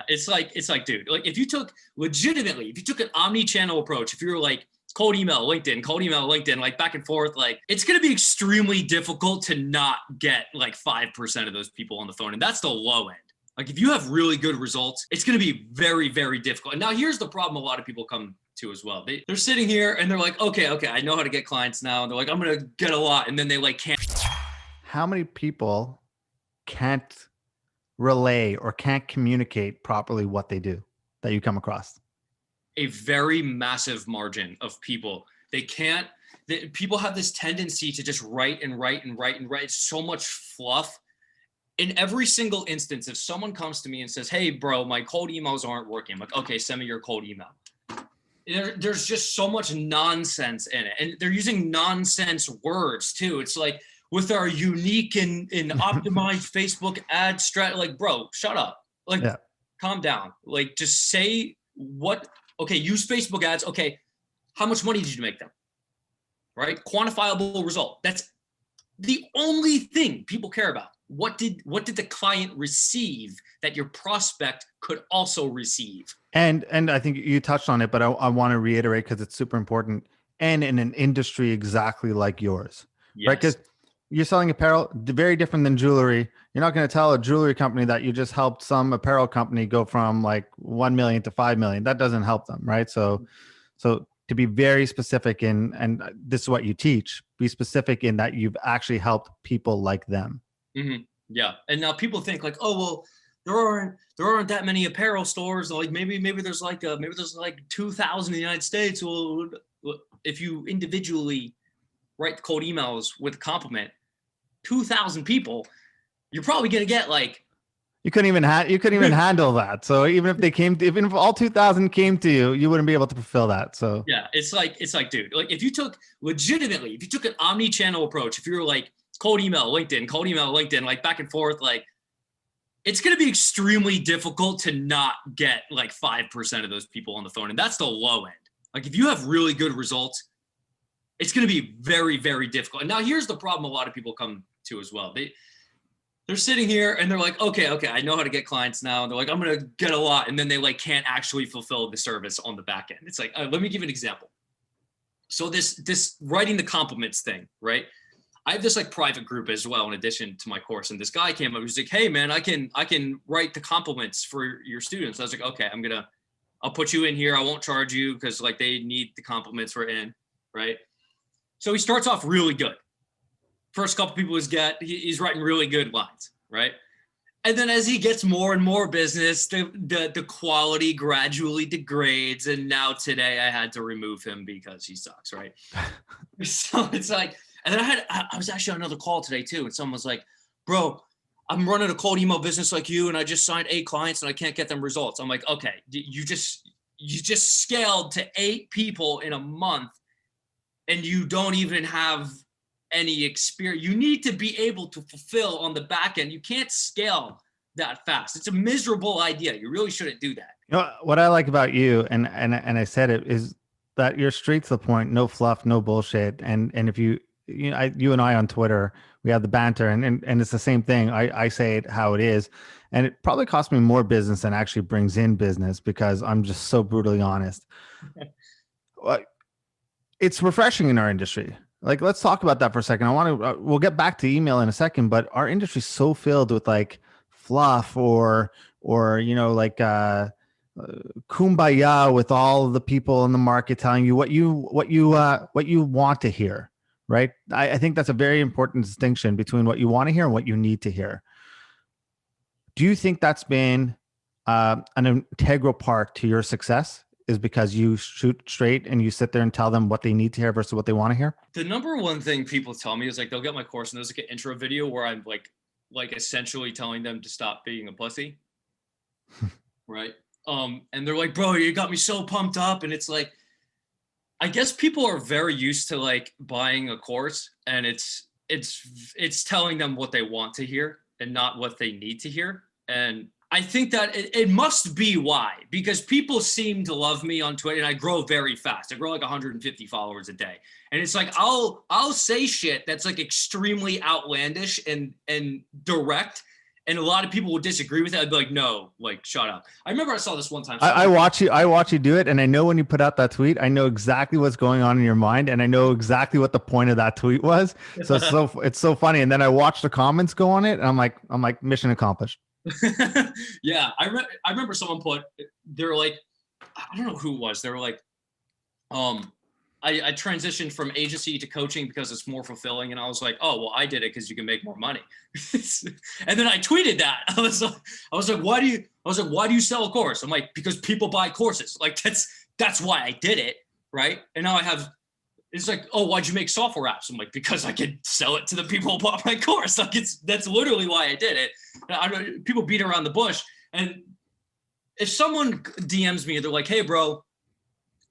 it's like, dude, like if you took an omni-channel approach, if you were like cold email, LinkedIn, like back and forth, like it's going to be extremely difficult to not get like 5% of those people on the phone. And that's the low end. Like if you have really good results, it's going to be very, very difficult. And now here's the problem a lot of people come to as well. They're sitting here and they're like, okay, I know how to get clients now. And they're like, I'm going to get a lot. And then they like can't. How many people can't relay or can't communicate properly what they do that you come across? A very massive margin of people. People have this tendency to just write. It's so much fluff. In every single instance, if someone comes to me and says, hey, bro, my cold emails aren't working, I'm like, okay, send me your cold email. There's just so much nonsense in it. And they're using nonsense words too. It's like, with our unique and optimized Facebook ad strat, like, bro, shut up. Like, calm down. Like, just say okay, use Facebook ads. Okay, how much money did you make them? Right? Quantifiable result. That's the only thing people care about. What did the client receive that your prospect could also receive? And I think you touched on it, but I want to reiterate because it's super important. And in an industry exactly like yours, yes. Right? Because you're selling apparel, very different than jewelry. You're not going to tell a jewelry company that you just helped some apparel company go from like 1 million to 5 million. That doesn't help them, right? So to be very specific and this is what you teach, be specific in that you've actually helped people like them. Mm-hmm. Yeah. And now people think like, oh, well, there aren't that many apparel stores. Like maybe there's like 2,000 in the United States. Well, if you individually write cold emails with a compliment, 2,000 people, you're probably going to get like, you couldn't even handle that. So even if all 2,000 came to you, you wouldn't be able to fulfill that. So yeah, it's like, dude, like if you took an omni-channel approach, if you were like cold email, LinkedIn, like back and forth, like it's going to be extremely difficult to not get like 5% of those people on the phone. And that's the low end. Like if you have really good results, it's going to be very, very difficult. And now here's the problem a lot of people come to as well. They're sitting here and they're like, okay, I know how to get clients now. And they're like, I'm going to get a lot. And then they like can't actually fulfill the service on the back end. It's like, let me give you an example. So this writing the compliments thing, right? I have this like private group as well, in addition to my course. And this guy came up, he was like, hey man, I can write the compliments for your students. I was like, okay, I'll put you in here. I won't charge you because like they need the compliments written, right? So he starts off really good. First couple people he's writing really good lines, right? And then as he gets more and more business, the quality gradually degrades. And now today I had to remove him because he sucks, right? So it's like, and then I was actually on another call today too. And someone was like, bro, I'm running a cold email business like you. And I just signed 8 clients and I can't get them results. I'm like, okay, you just scaled to 8 people in a month. And you don't even have any experience. You need to be able to fulfill on the back end. You can't scale that fast. It's a miserable idea. You really shouldn't do that. You know, what I like about you, and I said it, is that you're straight to the point, no fluff, no bullshit. And if you and I on Twitter, we have the banter, and it's the same thing. I say it how it is, and it probably costs me more business than actually brings in business because I'm just so brutally honest. It's refreshing in our industry. Like, let's talk about that for a second. We'll get back to email in a second, but our industry is so filled with like fluff or like kumbaya with all of the people in the market telling you what you want to hear, right? I think that's a very important distinction between what you want to hear and what you need to hear. Do you think that's been an integral part to your success? Is because you shoot straight and you sit there and tell them what they need to hear versus what they want to hear? The number one thing people tell me is like, they'll get my course and there's like an intro video where I'm like essentially telling them to stop being a pussy. Right. And they're like, bro, you got me so pumped up. And it's like, I guess people are very used to like buying a course and it's telling them what they want to hear and not what they need to hear. And I think that it must be why, because people seem to love me on Twitter and I grow very fast. I grow like 150 followers a day. And it's like, I'll say shit that's like extremely outlandish and direct. And a lot of people would disagree with it. I'd be like, no, like, shut up. I remember I saw this one time. I watch you do it. And I know when you put out that tweet, I know exactly what's going on in your mind. And I know exactly what the point of that tweet was. So it's so funny. And then I watch the comments go on it. And I'm like, mission accomplished. Yeah. I remember someone they were like, I don't know who it was. They were like, I transitioned from agency to coaching because it's more fulfilling. And I was like, oh, well, I did it because you can make more money. And then I tweeted that. I was like, why do you sell a course? I'm like, because people buy courses. Like that's why I did it. Right. And now it's like, oh, why'd you make software apps? I'm like, because I could sell it to the people who bought my course. Like that's literally why I did it. People beat around the bush. And if someone DMs me, they're like, hey, bro,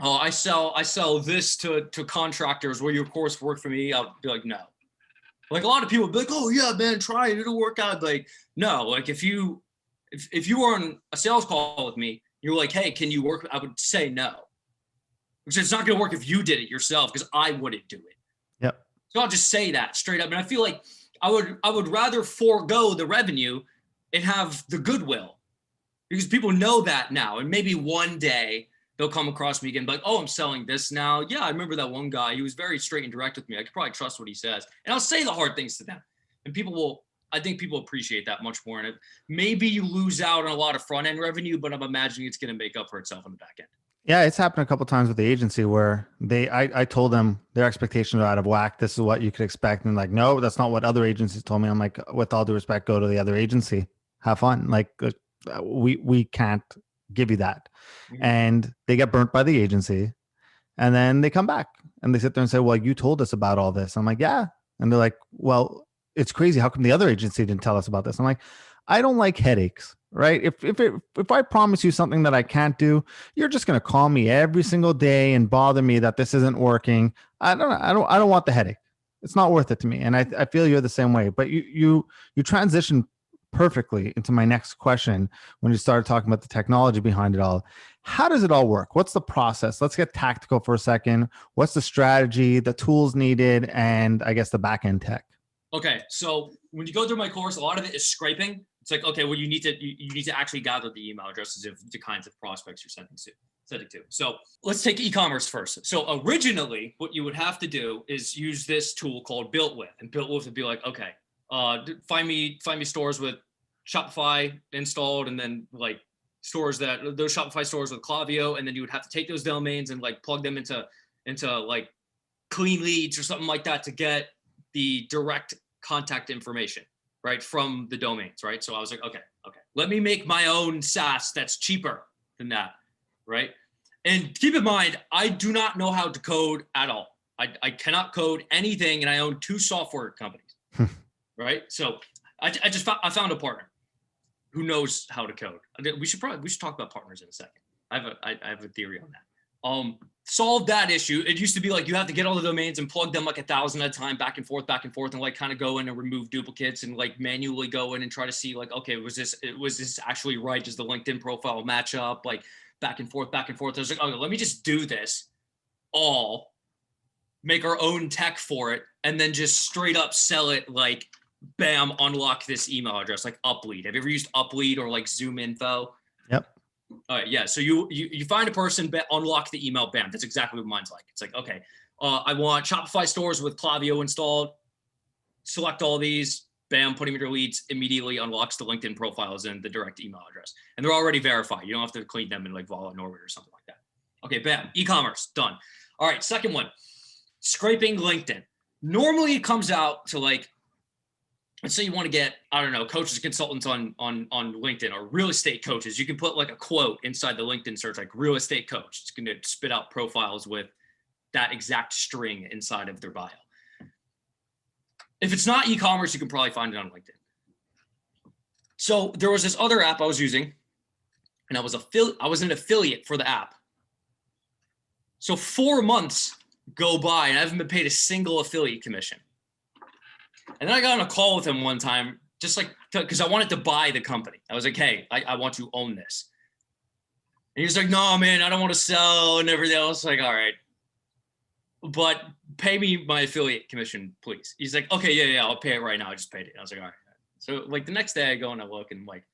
oh, I sell this to contractors. Will your course work for me? I'll be like, no. Like a lot of people be like, oh yeah, man, try it. It'll work out. Like, no, like if you were on a sales call with me, you're like, hey, can you work? I would say no. Because it's not going to work if you did it yourself, because I wouldn't do it. Yep. So I'll just say that straight up. And I feel like I would rather forego the revenue and have the goodwill, because people know that now. And maybe one day they'll come across me again, like, oh, I'm selling this now. Yeah, I remember that one guy. He was very straight and direct with me. I could probably trust what he says. And I'll say the hard things to them. And I think people appreciate that much more. And maybe you lose out on a lot of front end revenue, but I'm imagining it's going to make up for itself on the back end. Yeah, it's happened a couple of times with the agency where I told them their expectations are out of whack. This is what you could expect. And like, no, that's not what other agencies told me. I'm like, with all due respect, go to the other agency. Have fun. Like we can't give you that. Mm-hmm. And they get burnt by the agency, and then they come back and they sit there and say, well, you told us about all this. I'm like, yeah. And they're like, well, it's crazy. How come the other agency didn't tell us about this? I'm like, I don't like headaches, right? If I promise you something that I can't do, you're just going to call me every single day and bother me that this isn't working. I don't want the headache. It's not worth it to me. And I feel you're the same way, but you transition perfectly into my next question when you started talking about the technology behind it all. How does it all work? What's the process? Let's get tactical for a second. What's the strategy, the tools needed, and I guess the back end tech? Okay, so when you go through my course, a lot of it is scraping. It's like, okay, well, you need to actually gather the email addresses of the kinds of prospects you're sending to. So let's take e-commerce first. So originally, what you would have to do is use this tool called Built With, and Built With would be like, okay, find me stores with Shopify installed, and then like those Shopify stores with Klaviyo, and then you would have to take those domains and like plug them into like clean leads or something like that to get the direct contact information, right, from the domains, right? So I was like, okay, let me make my own SaaS that's cheaper than that, right? And keep in mind, I do not know how to code at all. I cannot code anything, and I own 2 software companies, right? So I found a partner who knows how to code. We should talk about partners in a second. I have a theory on that. Solve that issue. It used to be like you have to get all the domains and plug them like 1,000 at a time, back and forth, and like kind of go in and remove duplicates and like manually go in and try to see like, okay, was this actually right? Does the LinkedIn profile match up? Like back and forth. I was like, okay, let me just do this all, make our own tech for it, and then just straight up sell it like, bam, unlock this email address, like Uplead. Have you ever used Uplead or like Zoom Info? Yep. All right, yeah. So you find a person, unlock the email, bam. That's exactly what mine's like. It's like, okay, I want Shopify stores with Klaviyo installed. Select all these, bam, put them in your leads, immediately unlocks the LinkedIn profiles and the direct email address. And they're already verified. You don't have to clean them in like Vala and Orbit or something like that. Okay, bam, e-commerce, done. All right, second one, scraping LinkedIn. Normally it comes out to like, let's say you want to get, I don't know, coaches and consultants on LinkedIn, or real estate coaches. You can put like a quote inside the LinkedIn search, like real estate coach. It's going to spit out profiles with that exact string inside of their bio. If it's not e-commerce, you can probably find it on LinkedIn. So there was this other app I was using, and I was an affiliate for the app. So 4 months go by and I haven't been paid a single affiliate commission. And then I got on a call with him one time, just like, because I wanted to buy the company. I was like, hey, I want to own this. And he was like, no, man, I don't want to sell and everything else. Like, all right, but pay me my affiliate commission, please. He's like, okay, yeah, I'll pay it right now. I just paid it. And I was like, all right. So like the next day I go and I look and I'm like,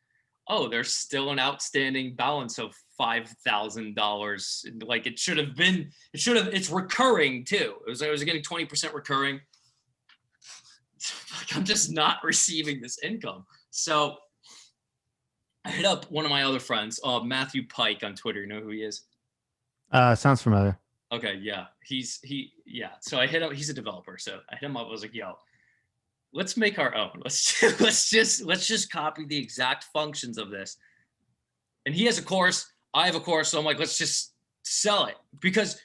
oh, there's still an outstanding balance of $5,000. Like it's recurring too. I was getting 20% recurring. Like I'm just not receiving this income. So I hit up one of my other friends, Matthew Pike on Twitter. You know who he is? Sounds familiar. Okay, yeah. Yeah. So I hit up, he's a developer. So I hit him up. I was like, yo, let's make our own. Let's just copy the exact functions of this. And he has a course, I have a course. So I'm like, let's just sell it because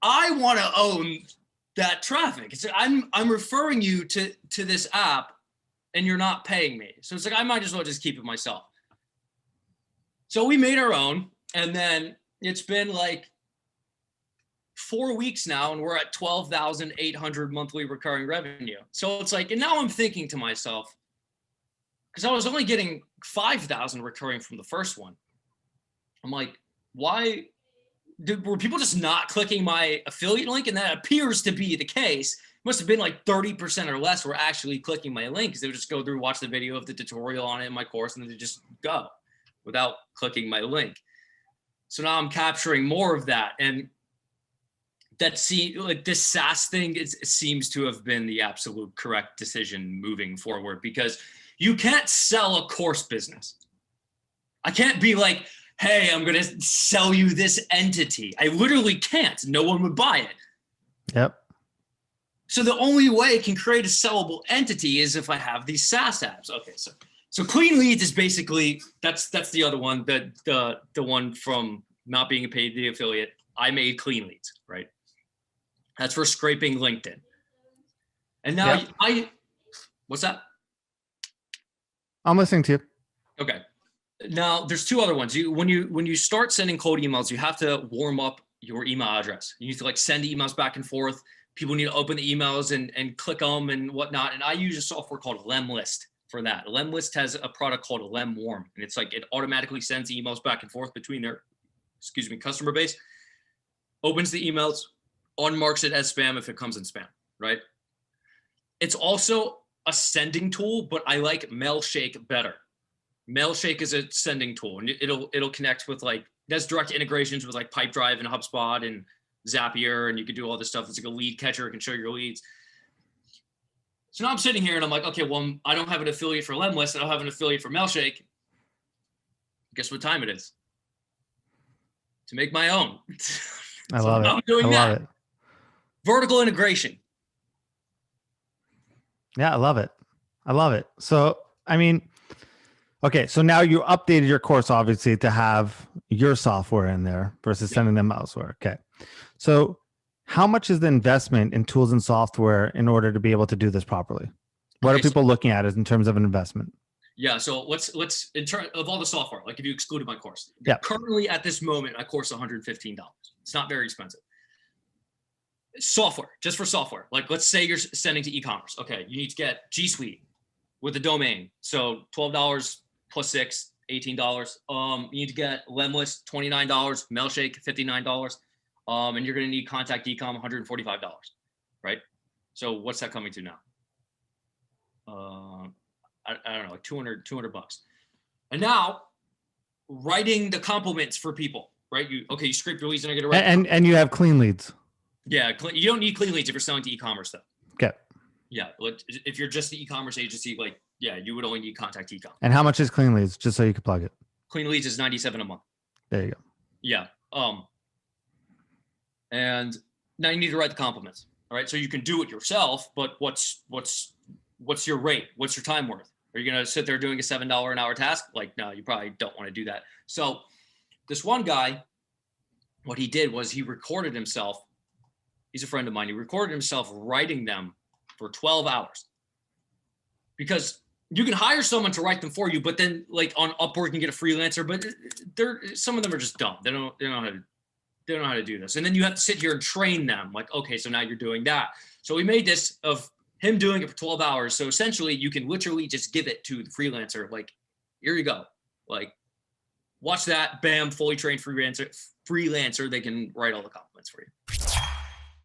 I want to own that traffic. It's I'm referring you to this app and you're not paying me. So it's like, I might as well just keep it myself. So we made our own, and then it's been like 4 weeks now and we're at 12,800 monthly recurring revenue. So it's like, and now I'm thinking to myself, because I was only getting 5,000 recurring from the first one. I'm like, why were people just not clicking my affiliate link? And that appears to be the case. It must have been like 30% or less were actually clicking my link, because they would just go through, watch the video of the tutorial on it in my course, and then they just go without clicking my link. So now I'm capturing more of that. And like this SaaS thing, it seems to have been the absolute correct decision moving forward, because you can't sell a course business. I can't be like, hey, I'm going to sell you this entity. I literally can't. No one would buy it. Yep. So the only way I can create a sellable entity is if I have these SaaS apps. Okay, so Clean Leads is basically, that's the other one, the one from not being paid the affiliate. I made Clean Leads, right? That's for scraping LinkedIn. And now what's that? I'm listening to you. Okay. Now there's two other ones. When you start sending cold emails, you have to warm up your email address. You need to like send emails back and forth. People need to open the emails and click them and whatnot. And I use a software called Lemlist for that. Lemlist has a product called Lemwarm, and it's like it automatically sends emails back and forth between their, customer base, opens the emails, unmarks it as spam if it comes in spam, right? It's also a sending tool, but I like Mailshake better. Mailshake is a sending tool, and it'll connect with like, there's direct integrations with like Pipedrive and HubSpot and Zapier, and you can do all this stuff. It's like a lead catcher. It can show your leads. So now I'm sitting here and I'm like, okay, well, I don't have an affiliate for Lemlist. I don't have an affiliate for Mailshake. Guess what time it is? To make my own. I love it. I'm doing that. Love it. Vertical integration. Yeah, I love it. I love it. So, I mean, okay, so now you updated your course, obviously, to have your software in there versus sending them elsewhere. Okay. So how much is the investment in tools and software in order to be able to do this properly? What are people looking at in terms of an investment? Yeah. So let's in terms of all the software, like if you excluded my course, currently at this moment, my course is $115. It's not very expensive. Software, just for software. Like let's say you're sending to e-commerce. Okay. You need to get G Suite with a domain. So $12 plus $6, $18. You need to get Lemlist, $29, Mailshake, $59. And you're going to need Contact Ecom, $145, right? So what's that coming to now? I don't know, like 200 bucks. And now writing the compliments for people, right? You scrape your leads and I get to write. And you have Clean Leads. Yeah. You don't need Clean Leads if you're selling to e-commerce though. Okay. Yeah. If you're just the e-commerce agency, you would only need Contact Ecom. And how much is Clean Leads, just so you can plug it? Clean Leads is $97 a month. There you go. Yeah. And now you need to write the compliments. All right. So you can do it yourself, but what's your rate? What's your time worth? Are you going to sit there doing a $7 an hour task? Like, no, you probably don't want to do that. So this one guy, what he did was he recorded himself. He's a friend of mine. He recorded himself writing them for 12 hours, because you can hire someone to write them for you, but then like on Upwork you can get a freelancer, but some of them are just dumb. They don't know how to do this. And then you have to sit here and train them. Like, okay, so now you're doing that. So we made this of him doing it for 12 hours. So essentially you can literally just give it to the freelancer. Like, here you go. Like, watch that, bam, fully trained freelancer. They can write all the compliments for you.